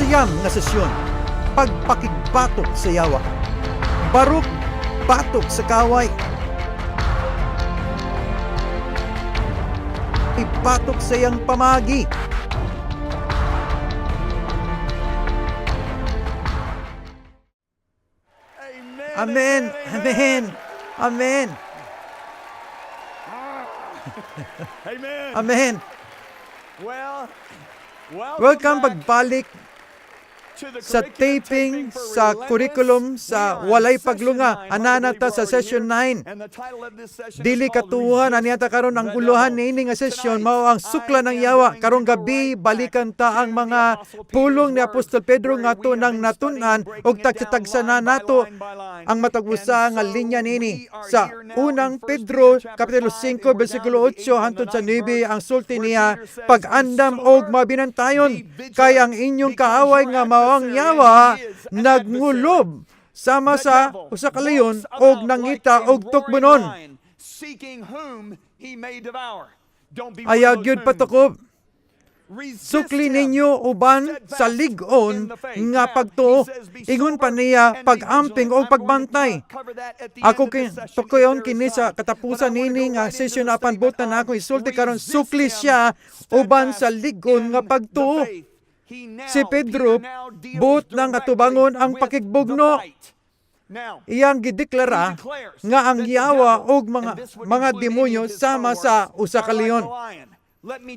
Siyam nga sesyon, pagpakigbatok sa yawa. Barok batok sa kaway. Ibatok sa iyang pamagi. Amen. Amen. Amen. Amen. Amen. Welcome Welcome pagbalik sa taping sa curriculum sa Walay Paglunga. Ananata sa session 9. Dili katuhan aniyata karon ang uluhan niini nga sesyon mao ang sukla ng yawa. Karong gabi balikan ta ang mga pulong ni Apostol Pedro ngadto nang natun-an og tagsa na nato ang matag-usa nga linya niini sa unang Pedro kapitulo 5 bersikulo 8 hangtod sa 9. Ang sulti niya pag-andam og mabinantayon kay ang inyong kaaway nga ang yawa nagngulob sama sa usa ka leon og nangita og tukbonon. Ayag yun patukob. Sukli ninyo uban sa ligon nga pagtuo. Ingon pa niya pag-amping o pagbantay. Ako tukoyon kini sa katapusan nini nga session apan butan ako isulti karon sukli siya uban sa ligon nga pagtuo. Si Pedro, buot nang atubangon ang pakigbugno. Iyang gideklara nga ang yawa og mga demonyo sama sa usa ka leon.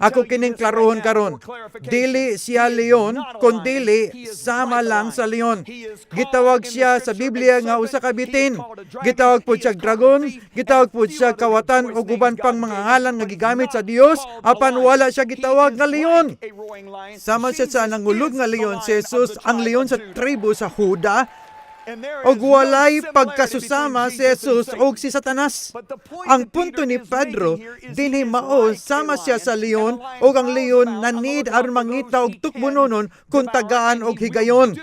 Ako kining klarohon karon. Dili siya leon, kundi sama lang sa leon. Gitawag siya sa Biblia nga usa ka bitin. Gitawag po siya dragon, gitawag po siya kawatan ug uban pang mga ngalan nga gigamit sa Dios apan wala siya gitawag nga leon. Sama siya sa nangulog nga leon si Jesus, ang leon sa tribo sa Huda. Og walay pagkasusama si Jesus og si Satanas. Ang punto ni Pedro, dinhi mao sama siya sa leon og ang leon nanid aron mangita og tukbononon kung tagaan og higayon.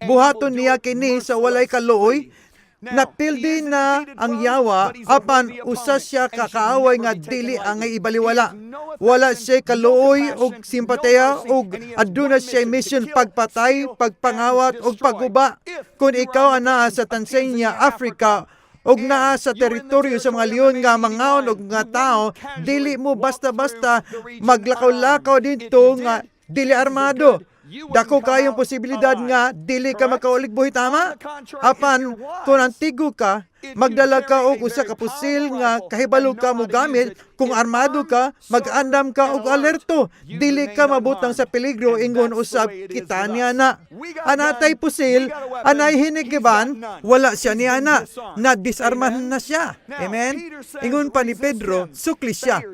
Buhaton niya kini sa walay kaluoy. Napildi na ang yawa apan usa siya kakaaway nga dili angay ibaliwala. Wala siya kaluoy og simpateya og aduna siya mission pagpatay, pagpangawat og paguba. Kung ikaw anaa sa Tanzania, Africa og naa sa teritoryo sa mga leon nga mangaon og nga tao, dili mo basta-basta maglakaw-lakaw dito nga dili armado. Dako kayong posibilidad nga dili ka makaulig buhi tama. Apan kung antigo ka, magdala ka og usa ka pusil nga kahibalo ka mo gamit. Kung armado ka, mag-andam ka og alerto. Dili ka mabutang sa peligro ingon usab kita niya na. Anatay pusil, anay hinigiban, wala siya niya na. Na-disarman na siya. Amen? Ingon pa ni Pedro, sukli siya.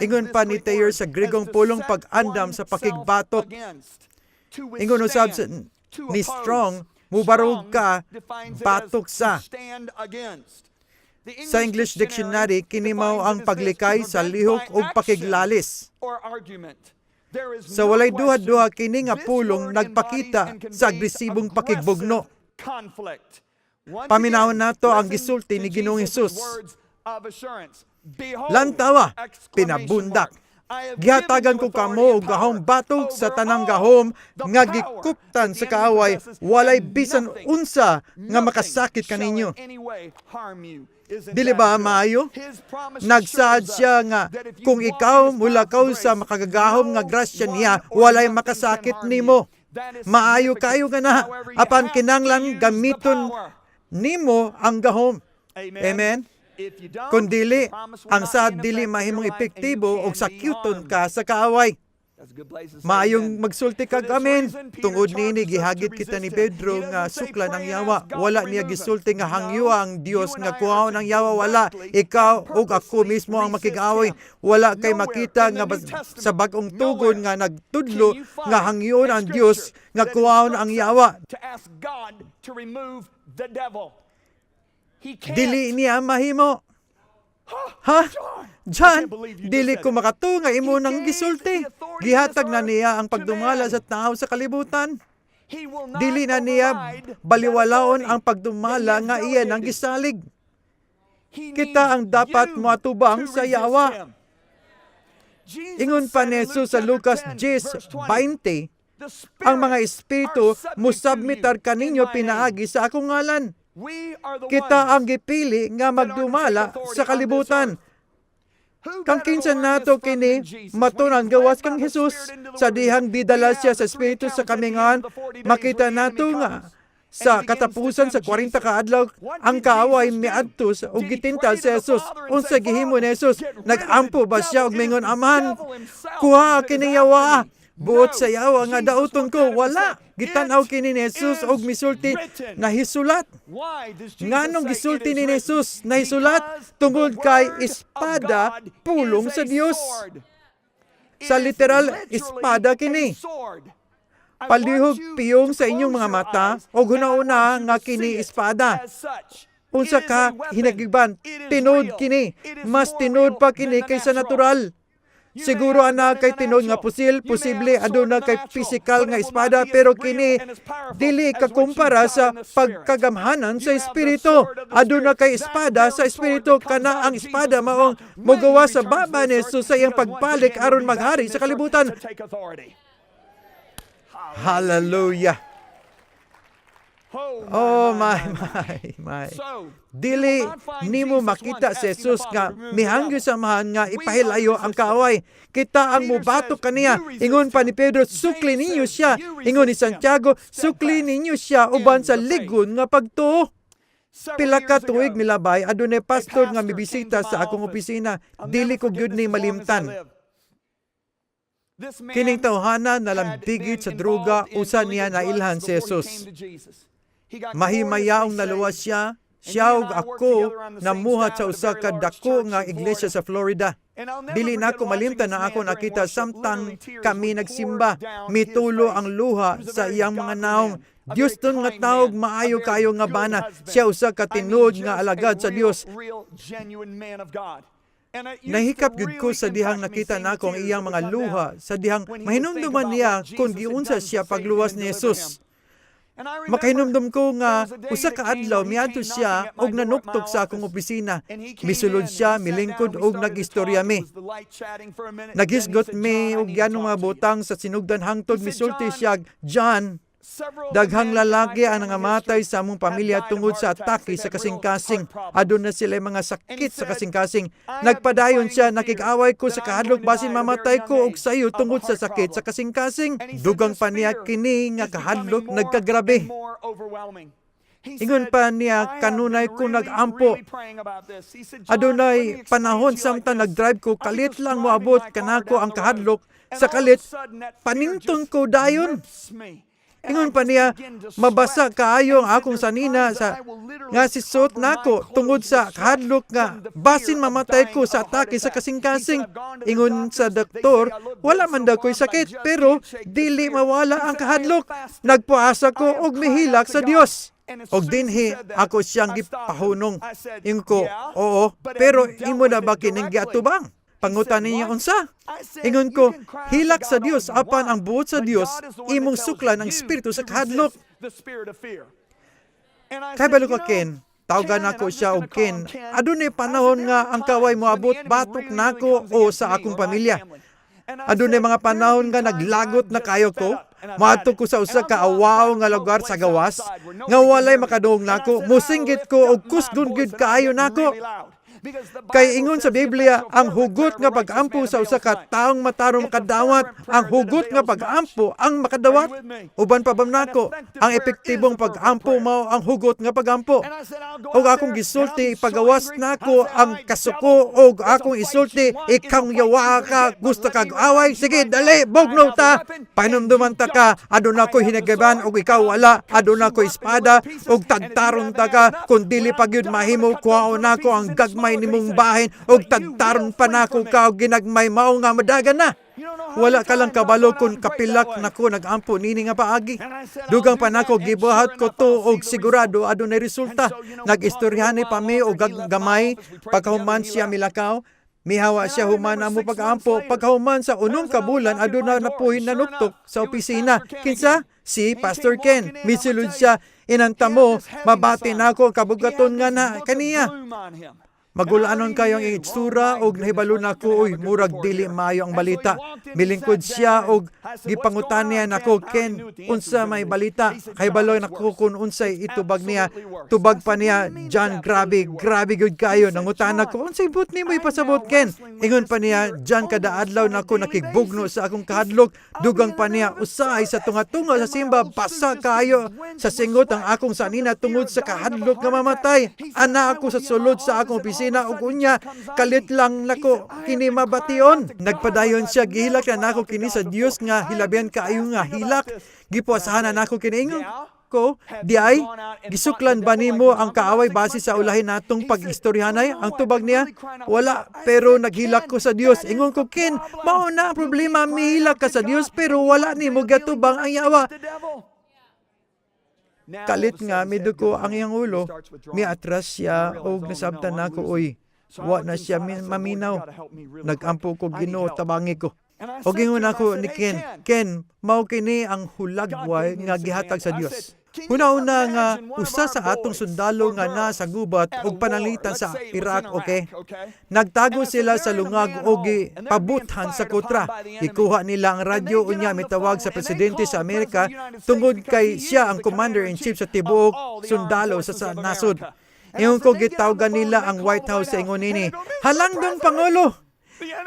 Ingon pa ni Taylor sa Gregong pulong pag-andam sa pakigbatok. Ingon usab ni Strong, mubarog ka, batok sa. Sa English Dictionary, kini mao ang paglikay sa lihok ug pakiglalis. Sa walay duha-duha kini nga pulong nagpakita sa agresibong pakigbugno. Paminawon nato ang gisulti ni Ginoong Hesus. Lantawa, pinabundak. Gihatagan ko kamo og gahom batok sa tanang gahom nga gikuptan sa kaaway, walay bisan unsa nga makasakit kaninyo. Dili ba maayo? Nagsaad siya nga kung ikaw mulakaw sa makagagahom nga grasya niya, walay makasakit nimo. Maayo kayo nga na, apan kinanglan gamiton nimo ang gahom. Amen? Kung dili, ang saad dili mahimong epektibo og sakyuton ka sa kaaway. Maayong magsulti kag amen. Tungod nini gihagit kita ni Pedro nga sukla ng yawa. Wala niya gisulti nga hangyo ang Dios nga kuhaon ang yawa. Wala. Ikaw ug ako mismo ang makig-away. Wala kay makita nga sa bag-ong tugon nga nagtudlo nga hangyon ang Dios nga kuhaon ang yawa. Dili niya mahimo. Ha? John, dili ko makatunga imo nang gisulti. Gihatag na niya ang pagdumala sa tao sa kalibutan. Dili na niya baliwalaon ang pagdumala nga iya nang gisalig. Kita ang dapat moatubang sa yawa. Ingon pa ni Jesus sa Lucas 10:20, ang mga espiritu musabmitar kaninyo pinaagi sa akong ngalan. Kita ang gipili nga magdumala sa kalibutan. Kang kinsan nato kini matunang gawas kang Jesus sa dihang bidala siya sa espiritu sa kamingan, makita nato nga sa katapusan sa 40 ka adlaw ang kaaway miadto sa ug gitintal si Jesus. Unsa gihimo ni Jesus? Nag-ampo ba siya og mingon, Aman, kuha kini yawa. Buot sa yawa nga dauton ko, wala. Gitan-aw kini ni Jesus og misulti na hisulat. Nganong gisulti ni Jesus na hisulat? Tungod kay espada pulong sa Dios. Sa literal, espada kini. Palihog piyong sa inyong mga mata o hunauna nga kini espada. Unsa ka hinagiban? Tinod kini. Mas tinod pa kini kaysa natural. Siguro ana kay tinod nga posible aduna kay physical nga espada, pero kini dili kakumpara sa pagkagamhanan sa espiritu. Aduna kay espada sa espiritu, kana ang espada maong mogawa sa baba ni Jesus sa iyang pagpalik aron maghari sa kalibutan. Hallelujah. Oh my. Dili nimo makita si Jesus nga mihangyo samahan nga ipahilayo ang kaaway. Kita ang mubatok kaniya. Ingon pa ni Pedro, sukli ninyo siya. Ingon ni Santiago, sukli ninyo siya uban sa ligon nga pagtuo. Pila ka tuig milabay, adunay pastor nga mibisita sa akong opisina. Dili ko gyud ni malimtan. Kining tawhana nalambigit sa droga, usa niya nailhan si Jesus. Mahimayaong naluwas siya. Siya ug ako namuhat sa usa ka dako nga iglesia sa Florida. Dili na ko malimtan na ako nakita samtang kami nagsimba. Mitulo ang luha sa iyang mga naong. Dios ton nga tawag maayo kayo nga bana. Siya usa ka tinuod nga alagad sa Dios. Nahikap gyud ko sa dihang nakita nako ang iyang mga luha, sa dihang mahinumduman niya kung giunsa siya pagluwas ni Jesus. Makahinumdum ko nga usa ka adlaw miadto siya og nanuktok sa akong opisina. Misulod siya, milingkod og nagistorya mi. Nagisgot mi og yanong mga butang sa sinugdan hangtod misulti siya, John, daghang lalaki ang nangamatay sa among pamilya tungod sa atake sa kasing-kasing. Aduna sila mga sakit sa kasing-kasing. Nagpadayon siya, nakig-away ko sa kahadlok basin mamatay ko og sayo tungod sa sakit sa kasing-kasing. Dugang pa niya kini nga kahadlok nagkagrabe. Ingon pa niya, kanunay ko nag-ampo. Adunay panahon samtang nag-drive ko, kalit lang moabot kanako ang kahadlok. Sa kalit, panington ko dayon. Ingon pa niya, mabasa kaayo ang akong sanina sa nga sisot nako tungod sa kahadlok nga basin mamatay ko sa atake sa kasing-kasing. Ingon sa doktor, wala man daw ko'y sakit, pero dili mawala ang kahadlok. Nagpuasa ko og mihilak sa Dios. Og dinhi ako siyang gipahunong. Ingon ko, oo, pero imo na ba kining giatubang? Pangutan niya unsa? Ingon ko, hilak sa Dios apan ang buot sa Dios imong suklan ang espiritu sa kahadlok. Kay balo ka Ken, tawgan nako siya og Ken. Adunay panahon nga ang kaway moabot batok nako o sa akong pamilya. Adunay mga panahon nga naglagot na kayo ko. Maadto ko sa usa ka awaw nga lugar sa gawas nga walay makadungog nako. Musinggit ko og kusgon gid kaayo nako. Kay ingon sa Biblia, ang hugot nga pag-ampo sa usa ka taong matarong makadawat, ang hugot nga pag-ampo ang makadawat. Uban pa ba nako, ang epektibong pag-ampo mao ang hugot nga pag-ampo. Og akong gisulti ipagawas nako ang kasuko, og akong isulti ikaw yawa ka, gusto kag away, sige dali bugno ta. Pahinumduman ta ka, aduna ko hinagaban og ikaw wala, aduna ko espada og tagtaron ta ka, kun dili pa gyud mahimo kuhaon nako ang gagmay nimong bahin og tagtaron pa nako ka og ginagmay mao nga madagan na. Wala ka lang kabalo kung kapilak nako nag-ampo nini nga paagi. Dugang pa nako gibuhat ko to og sigurado adunay resulta. Nag-istoryahan ni pa mi og gamay pagkahuman siya milakaw. Mihawa siya humana mo pag-ampo. Pagkahuman sa unong kabulan aduna na po'y nanuktok sa opisina. Kinsa? Si Pastor Ken. Misulod siya, inanta mo, mabati na ako kabugaton nga na kaniya. Magulanon kayo ang itsura og nahibalo nako uy murag dili maayo ang balita. Milingkod siya og gipangutan niya nako Ken unsa may balita. Kahibalo nako kun unsay itubag niya. Tubag pa niya John grabe gud kayo nangutan nako unsay but nimo ipasabot Ken. Ingon pa niya John kada adlaw nako nakigbugno sa akong kahadlok. Dugang pa niya usahay sa tunga-tunga sa simba basa kayo sa singot ang akong sanina tungod sa kahadlok nga mamatay. Ana ako sa sulod sa akong opisina ug unya kalit lang nako kini mabation. Nagpadayon siya gihilak na nako kini sa Dios nga hilabihan kaayo nga hilak. Gipuasahan na nako kini ingon ko di ay gisuklan ba nimo ang kaaway base sa ulahin natong pag-istoryahanay? Ang tubag niya wala pero naghilak ko sa Dios. Ingon ko Ken mao na ang problema mihilak ka sa Dios pero wala nimo gatubang ang yawa. Kalit nga miduko ang iyang ulo, miatras siya og nasabtan nako uy, wa na siya maminaw. Nagampo ko Ginoo tabangi ko. Og ingon ako ni Ken, mao kini ang hulagway nga gihatag sa Dios. Una-una nga usa sa atong sundalo nga nasa gubat og panalitan sa Iraq, okay? Nagtago sila sa lungag og pabuthan sa kutra. Ikuha nila ang radyo unya mitawag sa presidente sa Amerika tungod kay siya ang commander-in-chief sa tibuok sundalo sa nasod. Ingon ko gitawgan nila ang White House sa ingon nini, "Halangdong Pangulo,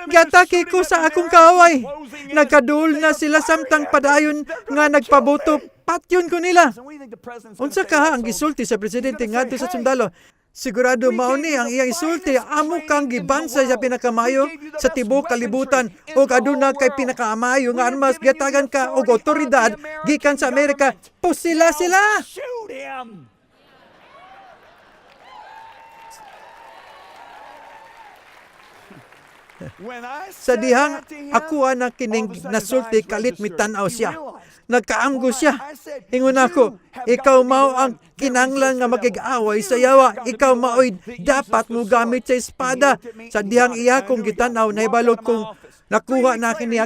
gataki ko sa akong kaaway. Nagkaduol na sila samtang padayon nga nagpabuto. Patyon ko nila." Unsa ka ang gisulti sa presidente ngadto sa sundalo? Sigurado mao ni ang iyang isulti amo kang gibansay sa pinakamayo sa tibuok kalibutan ug aduna kay pinakaamayo nga armas gatagan ka og otoridad gikan sa Amerika. Pusila sila. Sa dihang ako na kining nasulti kalit mitan-aw siya. Nagkaanggo siya. Ingon ako, ikaw mao ang kinanglan nga makig-away sa yawa. Ikaw mao'y dapat mo gamit sa espada. Sa dihang iya kong gitan-aw nahibalot kong nakuha na kini.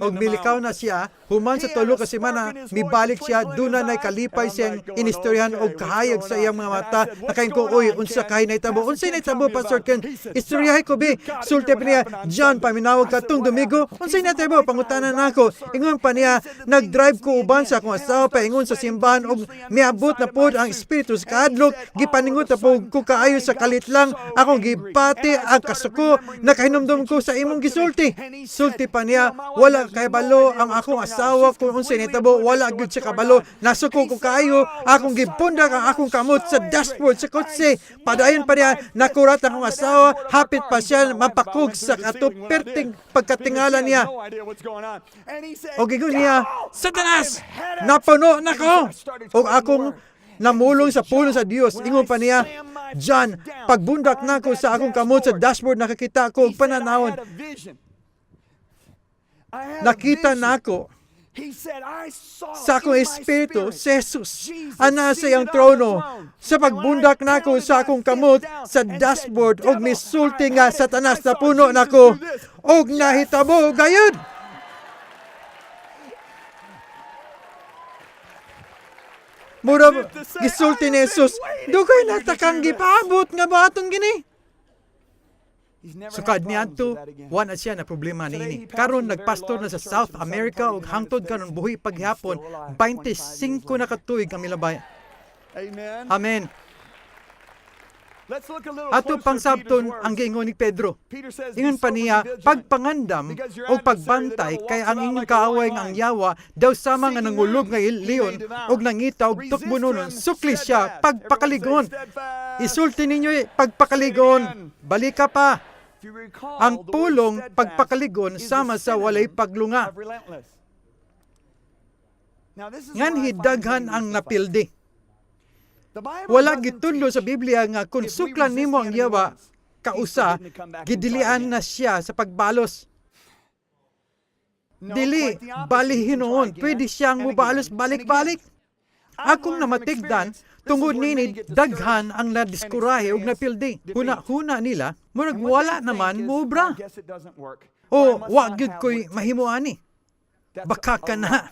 Og milikaw na siya, human sa tulo ka semana, mibalik siya, duna na'y kalipay siyang inistoryahan og kahayag sa iyang mga mata. Nakain ko, uy, unsa kahay naitabo? Unsay naitabo, Pastor Ken? Istoryahay ko, bi. Sulti pa niya, John, paminawag ka tong Domingo. Unsay naitabo? Pangutanan nako. Ingon pa niya, nag-drive ko uban sa akong asawa, paingon sa simbahan, og miabot na pod ang espiritu sa kahadlok. Gipaningot na po ko kaayo sa kalit lang. Akong gipati ang kasuko. Nakahinumdum ko sa imong gisulti. Sulti pa niya, wala kay balo ang akong asawa kung unsay nitabo, wala gyud siya kabalo. Nasuko ko kaayo, akong gipundak ang akong kamot sa dashboard sa kotse. Padayon pa niya, nakurat ang akong asawa, hapit pa siya mapakog sa katuperting pagkatingala niya. O gigon niya, Satanas, napuno nako. O akong namulong sa pulo sa Dios. Ingon pa niya, John, pagbundak nako sa akong kamot sa dashboard, nakakita ko og pananawon. Nakita nako sa akong espiritu si Jesus ana sa iyang trono. Sa pagbundak nako sa akong kamot sa dashboard og misulti nga Satanas na puno nako og nahitabo gayud. Mura gisulti ni Jesus, dugay na takang gipaabot nga baton gini. Sukad niya to, wala siya na problema niini. Karon nagpastor na sa South America ug hangtod karon buhi paghapon 25 na katuig kami labay. Amen. Ato pang sabton ang giingon ni Pedro. Ingon pa niya, pagpangandam o pagbantay kay ang inyong kaaway nga ang yawa daw sama nga nangulob nga leon og nangita og tukbunon. Sukli siya, pagpakaligon. Isulti ninyo pagpakaligon. Balik ka pa. Ang pulong pagpakaligon sama sa walay paglunga. Ngan hidaghan ang napildi. Wala gitudlo sa Biblia nga kung suklan nimo ang yawa kausa, gidilian na siya sa pagbalos. Dili, balihin noon. Pwede siyang mubalos balik-balik. Akong namatigdan, tungod nini daghan ang nadiskurahe og napildi. Huna nila, murag wala naman mubra. O wa gyud koy mahimuani. Baka ka na.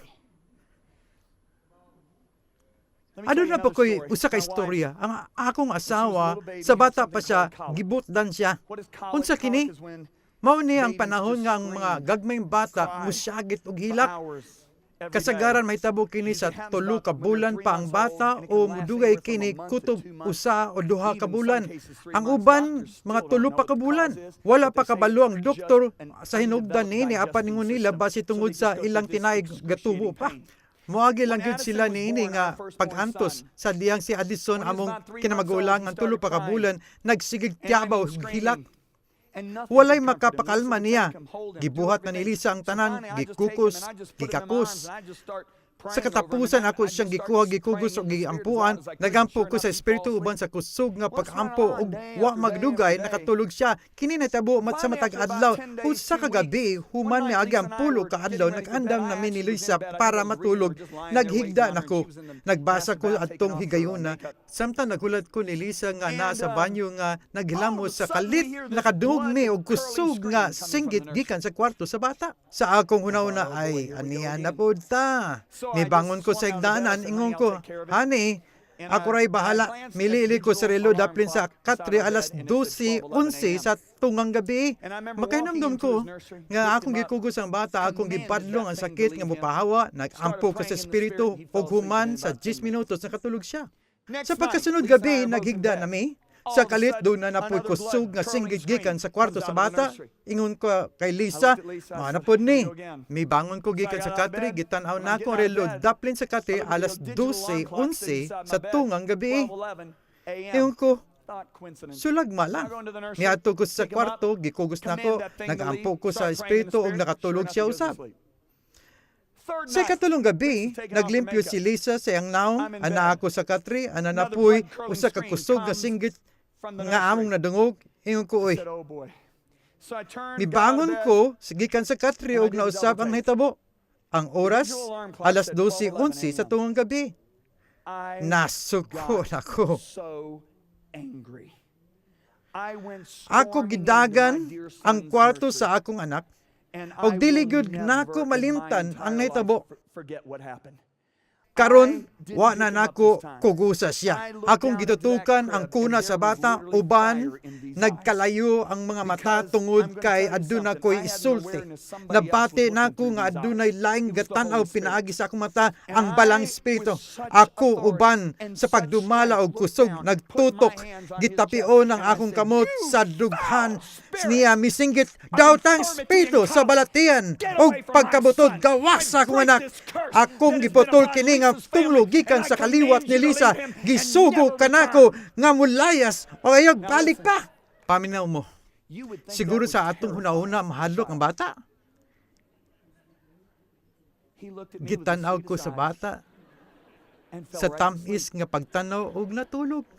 Ano na po ko'y usa ka istorya. Ang akong asawa, sa bata pa siya, gibutdan siya. Unsa kini? Mao ni ang panahon nga ang mga gagmayng bata musyagit og hilak. Kasagaran mahitabo kini sa 3 ka bulan pa ang bata o mudugay kini kutob 1 o 2 ka bulan. Ang uban mga 3 pa ka bulan. Wala pa kabalo ang doktor sa hinugdan niini apan ningon nila base tungod sa ilang tinaig gatubo pa. Moagi lang gyud sila niini nga pag-antos sa diyang si Addison among kinamagulang ang 3 pa ka bulan nagsigig tiyabaw ug hilak. Walay makapakalma niya. Gibuhat na ni Lisa ang tanan, gikukos, gikakos. Sa katapusan ako siyang gikugos o giampuan, nagampo ko sa espiritu uban sa kusog nga pag-ampo ug wa magdugay nakatulog siya. Kini natabo sa matag adlaw usa ka gabi human ni agi ang 10 ka adlaw nag-andam na ni Lisa para matulog. Naghigda nako. Nagbasa ko adtong higayuna. Samtang nagulat ko ni Lisa nga nasa banyo nga naghilamos sa kalit nakadugmi og kusog nga singgit gikan sa kwarto sa bata. Sa akong una-una ay aniya na pud ta. Mibangon ko sa higdanan, ingon ko, "Honey, ako ray bahala." Milili ko sa relo daplin sa 4 alas 12:11 sa tungang gabi. Makainamdom ko nga akong gikugos ang bata, akong gipadlong ang sakit nga mopahawa, nagampo ko sa espiritu ug human sa 10 minutos nakatulog siya. Sa pagkasunod gabi, naghigda nami. Sa kalit doon na napoy kusog nga singgit gikan sa kwarto sa bata. Ingon ko kay Lisa, manapod ni. May bangon ko gikan sa katri, gitan-aw na akong relo daplin sa katri alas 12:11 sa tungang gabi. Ingon ko, sulagma lang. Niadto ko sa kwarto, gikugos na ko, nag-ampo ko sa espiritu ug nakatulog siya usab. Sa katulong gabi, naglimpyo si Lisa sa iyang naong, ana ako sa katri, ana napoy, usa ka kusog nga singgit nga among nadungog, ingon ko, oy. Mibangon ko, sigikan sa katri og nausab ang nahitabo. Ang oras, alas 12:11 sa tungang gabi. Nasuko ako. Ako gidagan ang kwarto sa akong anak, og dili gyud nako malimtan ang nahitabo. Karon, wa na nako kugusa siya. Akong gitutukan ang kuna sa bata, uban, nagkalayo ang mga mata tungod kay aduna ko'y isulti. Nabati nako nga adunay laing gatanaw pinaagi sa akong mata ang balang espiritu. Ako, uban, sa pagdumala og kusog, nagtutok, gitapion ang akong kamot sa dughan. Niya misinggit, daotang espiritu sa balatian, og pagkabutod gawas sa akong anak. Akong giputol kini nga tunglo gikan sa kaliwat ni Lisa, gisugo kanako nga mulayas o ayog balik pa. Paminaw mo, siguro sa atong hunahuna mahalok ang bata. Gitanaw ko sa bata sa tamis nga pagtanaw og natulog.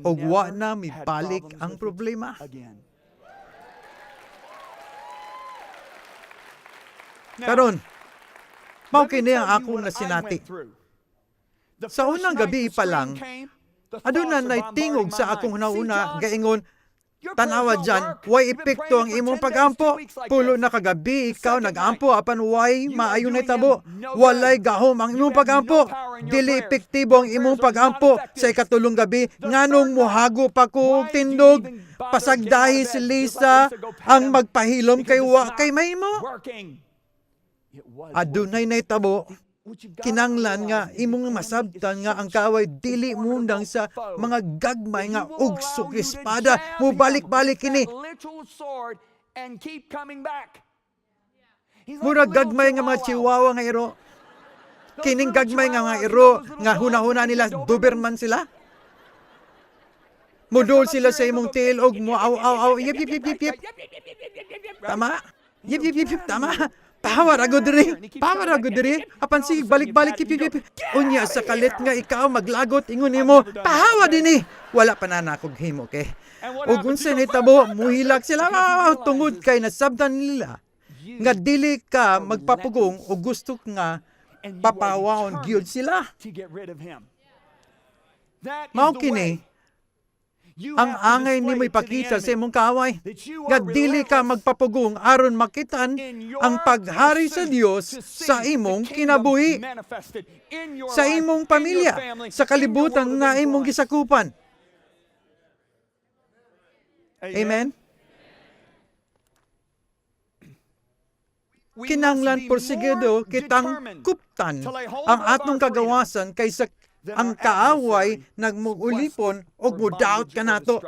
Og wa na mibalik ang problema. Karon, mao kini ang akong nasinati. Sa unang gabi pa lang, aduna nay tingog sa akong hunahuna gaingon, tanawa dyan, way epekto ang imong pag-ampo. Pulo na kagabi ikaw nag-ampo apan way maayo na tabo. Walay gahom ang imong pag-ampo. Dili epektibo ang imong pag-ampo. Sa ikatulong gabi, nganong muhago pa ko og tindog. Pasagdahi si Lisa ang magpahilom kay wa kay mahimo. Adunay na itabo, kinanglan nga imong masabtan nga ang kaaway dili mundang sa mga gagmay nga ugsok espada mo balik-balik kini. Murag gagmay nga mga chihuahua nga iro. Kining gagmay nga mga iro nga hunahuna nila Doberman sila. Mudol sila sa imong tail og mo aw yip yip yip yip. Tama? Yip yip yip tama. Power agud diri. Apan sige balik-balik kip. Unya sa kalit nga ikaw maglagot ingon nimo, pahawa dinhi. Wala pa na nakog himo kay. Ug unsa nitabo muhilak sila tungod kay nasabtan nila nga dili ka magpapugong o gusto nga papawahon gyud sila. Mao kini ang angay nimo ipakita sa imong kaaway. Nga dili ka magpapugong aron makitan ang paghari sa Dios sa imong kinabuhi, sa imong pamilya, sa kalibutan na imong gisakupan. Amen? Kinanglan porsigido kitang kuptan ang atong kagawasan kaysa ang kaaway nagmugulipon og mudawat kanato.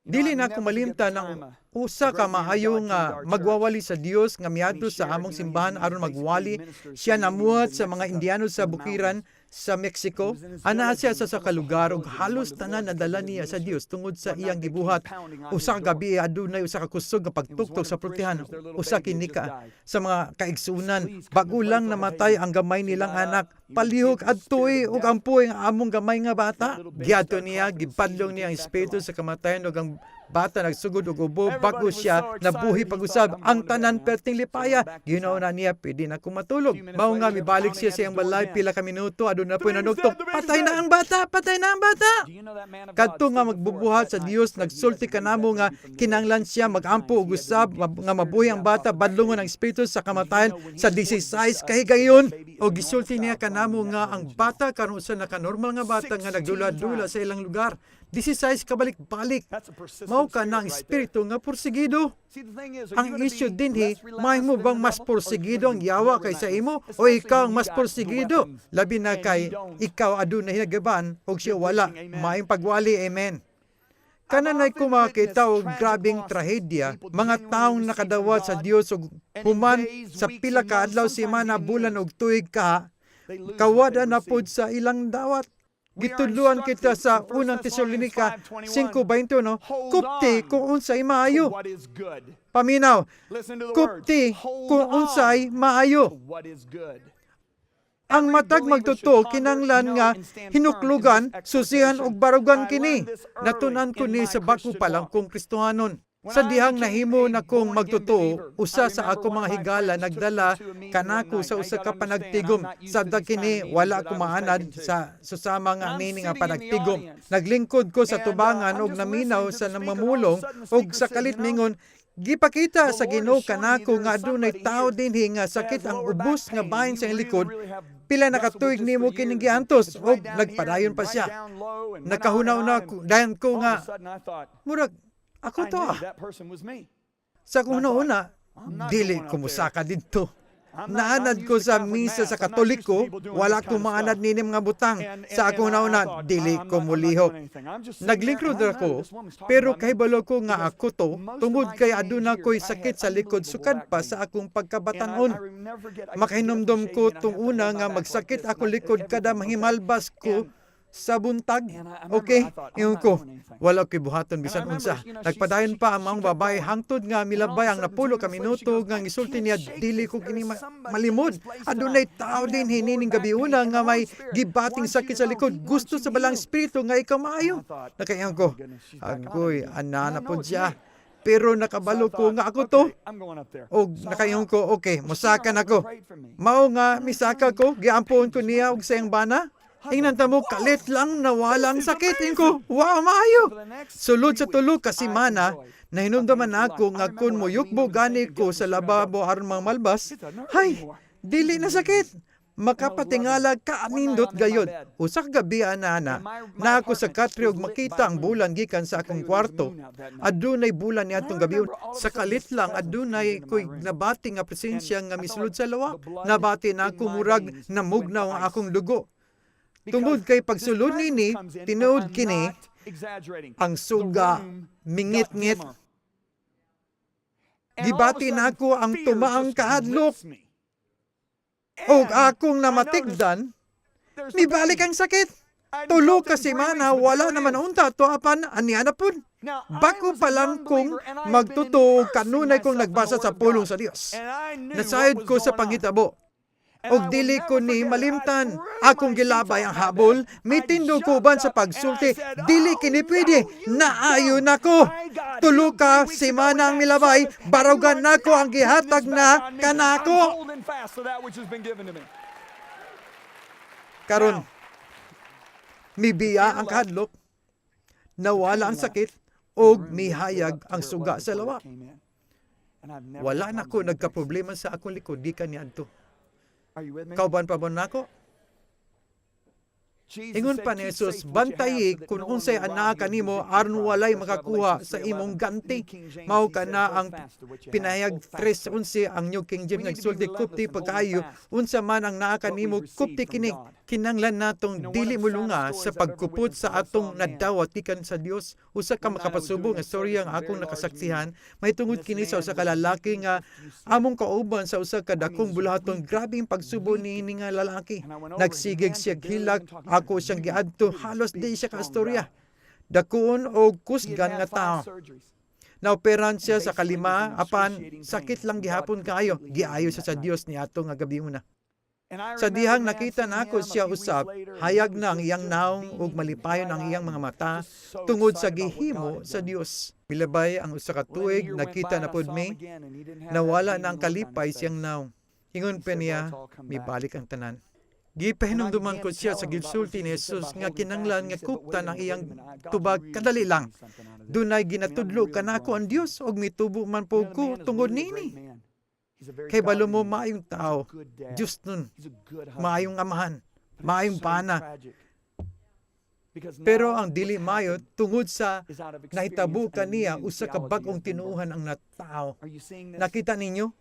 Dili na ko malimtan ng usa ka maayo nga magwawali sa Dios nga miadto sa among simbahan aron magwali. Siya namuhat sa mga Indiano sa bukiran sa Mexico. Ana siya sa kalugar ug halos tanan nadala niya sa Dios tungod sa iyang gibuhat. Usa ka gabi adunay usa ka kusog nga pagtuktok sa pultihan. Usa kinika sa mga kaigsunan. Bago lang namatay ang gamay nilang anak. Palihog adtoy ug ampoy ang among gamay nga bata. Giadto niya, gipadlong niya ang espiritu sa kamatayan ug ang bata nagsugod og ubo bago siya nabuhi pag-usab. Ang tanan perting lipaya, ginaw na niya pwede na kumatulog. Mao nga mibalik siya sa iyang balay pila ka minuto aduna po nanugtok. Patay na ang bata, patay na ang bata. Kadto nga magbubuhat sa Dios nagsulti kanamo nga kinanglan siya magampo og usab nga mabuhi ang bata badlongon ang espiritu sa kamatayan sa 16 kahigayon. O gisulti niya kanamo nga ang bata karon usa naka-normal nga bata nga nagdula-dula sa ilang lugar. 16 kabalik-balik. Mao ka na ang espiritu nga porsigido. Ang isyu dinhi, may mo bang mas porsigido ang yawa kaysa imo o ikaw ang mas porsigido? Labi na kay ikaw adunay hinagaban o siya wala. Maayong pagwali, amen. Kananay ko makita og grabing trahedya, mga taong nakadawat sa Dios ug human sa pila ka adlaw, semana, bulan ug tuig kawada na pod sa ilang dawat. Gitudluan kita sa unang Tesalonica 5:21, no? Kupti kung unsay maayo. Paminaw, kupti kung unsay maayo. Ang matag magtuto kinanglan nga hinuklugan, susihan ug barugan kini. Natunan ko ni sa bako pa lang kung Kristohanon. Sa dihang nahimo na kong magtuto, usa sa ako mga higala nagdala kanako sa usa ka panagtigom. Sabda kini wala ko maanad sa susama nga nini nga panagtigom. Naglingkod ko sa tubangan og naminaw sa namamulong og sa kalit mingon, gipakita sa Ginoo kanako nga adunay tao dinhi nga sakit ang ubos nga bahin sa likod. Pila nakatuig nimo kining giantos og nagpadayon pa siya. Nakahunaw na dayon ko nga murag ako to. Sa una-una, dili ko musaka dito. Naanad ko sa misa sa Katoliko, wala ko maanad ninim nga butang. Sa ako una-una, dili ko mulihok. Naglingkrod ako, pero kahibalo ko nga ako to, tungod kay aduna ko'y sakit sa likod sukad pa sa akong pagkabatanon. Makahinumdom ko tung una nga magsakit ako likod kada mahimalbas ko sa buntag. Okay, iyon ko. Wala ko'y buhaton bisan unsa. Nagpadayon pa ang mga babae hangtod nga milabay ang napulo ka minuto nga gisulti niya dili ko kini malimod. Adunay tao din hinining gabiuna nga may gibating sakit sa likod. Gusto sa balang espiritu nga ikaw maayo. Nakaingon ko. Agoy, anana pod siya. Pero nakabalo ko nga ako to. O nakaingon ko, okay, musakan ako. Mao nga misaka ko, giampon ko niya og sayang bana. Ingnan mo, kalit lang na walang sakit. Ko, wow, maayo. Sulod sa tulo ka semana, nahinumdaman ako nga kun mo yukbo gani ko sa lababo aron mga malbas, hay, dili na sakit. Makapatingala ka anindot gayod. Usak gabi ana na ako sa katri og makita ang bulan gikan sa akong kwarto. Adunay bulan niadtong gabi. Sa kalit lang adunay ko'y nabati nga presensya nga misulod sa lawa. Nabati na ako murag namugnaw ang akong dugo. Tungod kay pagsulod nini, tinuod kini, ang suga, mingit-ngit. Gibati na ako ang tumaang kahadlok. O akong namatigdan, mibalik ang sakit. Tulo ka semana, wala naman unta, tuapan, aniya na po. Bako pa lang kung magtuto, kanunay kong nagbasa sa pulong sa Dios. Nasayod ko sa panghitabo. Og dili ko ni malimtan. Akong gilabay ang habol, may tindukuban sa pagsulti. Dili kini pwede, naayo nako. Tulo ka semana ang milabay, barugan nako ang gihatag na kanako. Karon, mibiya ang kahadlok. nawala ang sakit o mihayag ang suga sa lawak. Wala na ko nagka-problema sa akong likod, di ka niadto. Kauban pa ba nako? Ingon pa ni Jesus, bantayi kung unsay anak kanimo aron walay makakuha sa imong ganti. Mao kana ang pinahayag 3:11 ang New King James nagsulti kupti pagkaayo unsa man ang naa kanimo kupti kini. Kinanglan natong dili mulunga sa pagkupot sa atong nadawat gikan sa Dios. Usa ka makapasubo nga storya ang akong nakasaksihan mahitungod kini sa usa ka lalaki nga among kauban sa usa ka dakong bulahaton. Grabing pagsubo niini nga lalaki. Nagsigig siya hilak, ako siyang giadto, halos di siya ka istorya. Dakuon o kusgan nga tao. Naoperan siya sa kalima, apan sakit lang gihapon kaayo. Giayo siya sa Dios ni ato nga gabi una. Sa dihang nakita nako siya usab, hayag na ang iyang naong ug malipayon ang iyang mga mata tungod sa gihimo sa Dios. Milabay ang usa ka tuig, nakita na pod mi, nawala na ang kalipay siyang naong. Ingon pa niya, mibalik ang tanan. Gipahinumduman ko siya sa gisulti ni Jesus nga kinanglan nga kuptan ang iyang tubag kadali lang. Dunay ginatudlo kanako ang Dios og mitubo man po ko tungod nini. Kay balo mo maayong tao, Diyos nun, maayong amahan, maayong pana. Pero ang dili mayo tungod sa nahitabo kaniya usa ka bag-ong tinuuhan ang natao. Nakita ninyo?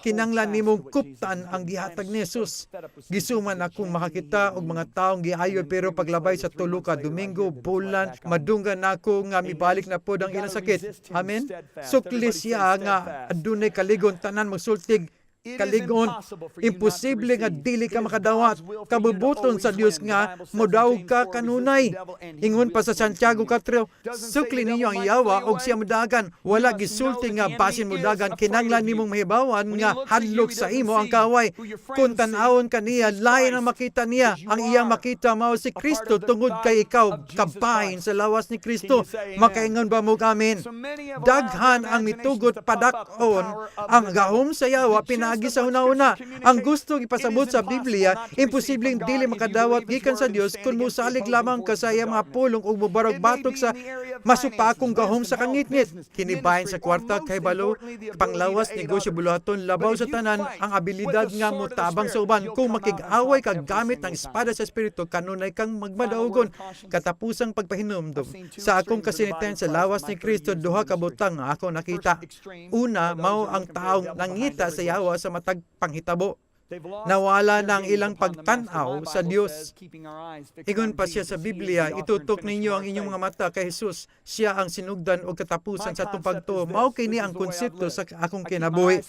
Kinanglan nimong kuptan ang gihatag ni Jesus. Gisuman akong makakita og mga taong giayo pero paglabay sa tulo ka Domingo, bulan, madunggan nako nga mibalik na pod ang ilang sakit. Amen. Sukli siya nga adunay kaligon tanan magsultig kaligon, imposible nga dili ka makadawat. Kabubuton sa Dios nga modaog ka kanunay. Ingon pa sa Santiago 4, sukli ninyo ang yawa og siya modagan. Wala gisulti nga basin modagan, kinanglan nimong mahibawan nga hadlok sa imo ang kaway. Kung tan-awon kaniya, lain ang makita niya. Ang iyang makita mao si Kristo tungod kay ikaw kabahin sa lawas ni Kristo. Makaingon ba mo amen? Daghan ang mitugot padak-on ang gahom sa yawa agi sa una-una. Ang gusto ipasabot sa Biblia, imposibleng dili makadawat gikan sa Dios kung musalig lamang ka sa iyang mga pulong o mubarog batok sa masupakong gahom sa kangitngit. Kinibahin sa kwarta kay balo, panglawas negosyo buluhaton, labaw sa tanan, ang abilidad nga mutabang sa uban. Kung makig-away ka gamit ang espada sa Espiritu, kanunay kang magmadaugon. Katapusang pagpahinumdum. Sa akong kasinitayan sa lawas ni Kristo, duha ka butang nga ako nakita. Una, mao ang taong nangita sa yawa sa matag panghitabo. Nawala na ang ilang pagtanaw sa Dios. Ingon pa siya sa Biblia, itutok ninyo ang inyong mga mata kay Jesus. Siya ang sinugdan o katapusan sa itong pagtuo. Mao kini ang konsepto sa akong kinabuhi.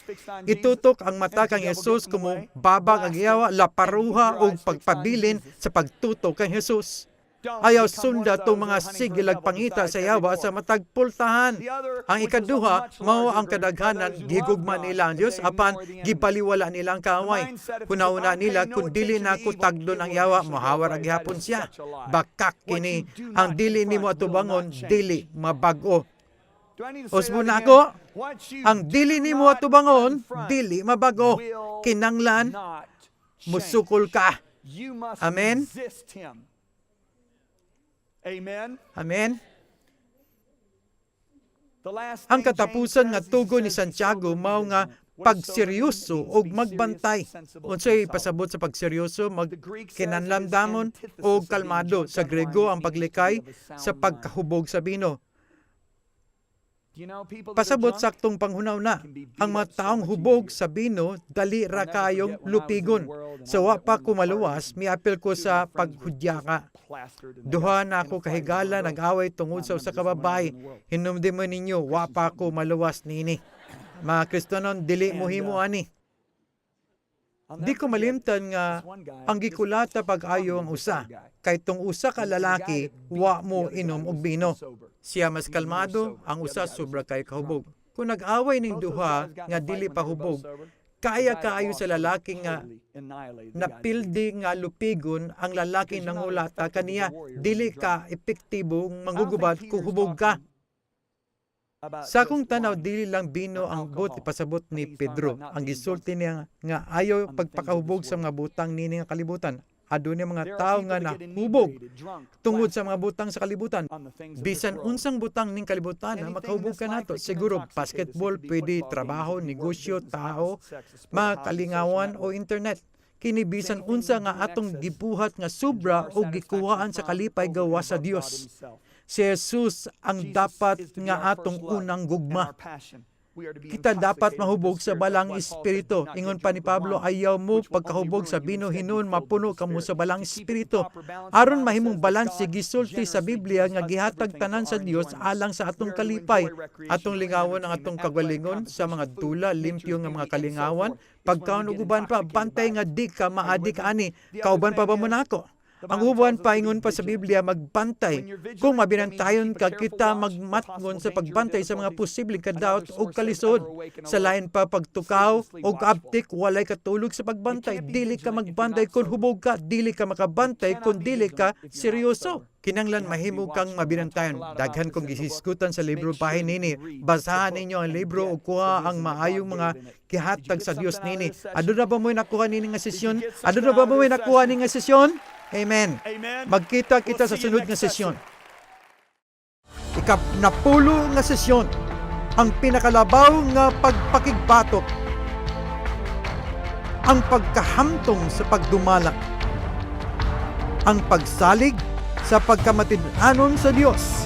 Itutok ang mata kang Jesus kumo babag ang yawa, laparuha o pagpabilin sa pagtutok kay Jesus. Ayaw sunda itong mga sigilag pangita sa yawa sa matagpultahan. Ang ikaduha, mao ang kadaghanan, gigugma nila ang Diyos, apan gibaliwala nila ang kaaway. Hunauna nila, kung dili na ko tagdon ang yawa, mahawar ang gihapon siya. Bakak kini, ang dili ni mo atubangon, dili mabago. Usbo na ako, ang dili ni mo atubangon, dili mabago. Kinanglan, musukol ka. Amen? Amen. Ang katapusan nga tugon ni Santiago mao nga pagseryoso o magbantay. Unsay pasabot sa pagseryoso, magkinanlamdamon o kalmado. Sa Grego ang paglikay sa pagkahubog sa bino. Pasabot saktong panghunaw na. Ang mga taong hubog sa bino, dali ra kayong lupigon. Sa wa pa ko maluwas, miapil ko sa paghudyaka. Duha na ako kahigala, nag-away tungod sa usa ka babae. Hinumdi mo ninyo, wa pa ko maluwas nini. Mga Kristiyanon, dili mo himo ani. Di ko malimtan nga ang gikulata pag-ayo ang usa. Kay tong usa ka lalaki, wa mo inom og bino. Siya mas kalmado, ang usa sobra kay kahubog. Kung nag-away ning duha nga dili pa hubog, kaya kaayo sa lalaki nga napildi nga lupigon ang lalaki nangulata kaniya, dili ka epektibong manggugubad kung hubog ka. Sa akong tanaw, dili lang bino ang but ipasabot ni Pedro. Ang gisulti niya nga ayaw pagpakahubog sa mga butang nini nga kalibutan. adunay mga tao nga nahubog tungod sa mga butang sa kalibutan. Bisan unsang butang ning kalibutan na makahubog ka nato. Siguro basketball, pwede trabaho, negosyo, tao, mga kalingawan o internet. Kini bisan unsa nga atong gibuhat nga sobra o gikuhaan sa kalipay gawa sa Dios. Si Jesus ang dapat nga atong unang gugma. Kita dapat mahubog sa balang espiritu. Ingon pa ni Pablo, ayaw mo pagkahubog sa bino hinon mapuno kamo sa balang espiritu. Aron mahimong balanse gisulti sa Biblia nga gihatag tanan sa Dios alang sa atong kalipay. Atong lingawan ang atong kagalingon sa mga dula, limpyo nga mga kalingawan. Pagkaon ug uban pa bantay nga di ka maadik ani. Kauban pa ba mo nako? Ang uban paingon pa sa Biblia, magbantay. Kung mabinantayon ka, kita magmatngon sa pagbantay sa mga posibleng kadaot o kalisod. Sa lain pa pagtukaw o kaabtik, walay katulog sa pagbantay. Dili ka magbantay kung hubog ka. Dili ka makabantay kung dili ka seryoso. Kinanglan mahimo kang mabinantayon. Daghan kong gisiskutan sa libro bahin nini. Basahan ninyo ang libro o kuha ang maayong mga gihatag sa Dios nini. Ado na ba mo'y nakuha nini nga sesyon? Ado na ba mo'y nakuha nini nga sesyon? Amen. Magkita kita sa sunod nga sesyon. Ika-10 nga sesyon. Ang pinakalabaw nga pagpakigbatok. Ang pagkahamtong sa pagdumala. Ang pagsalig sa pagkamatidanon sa Dios.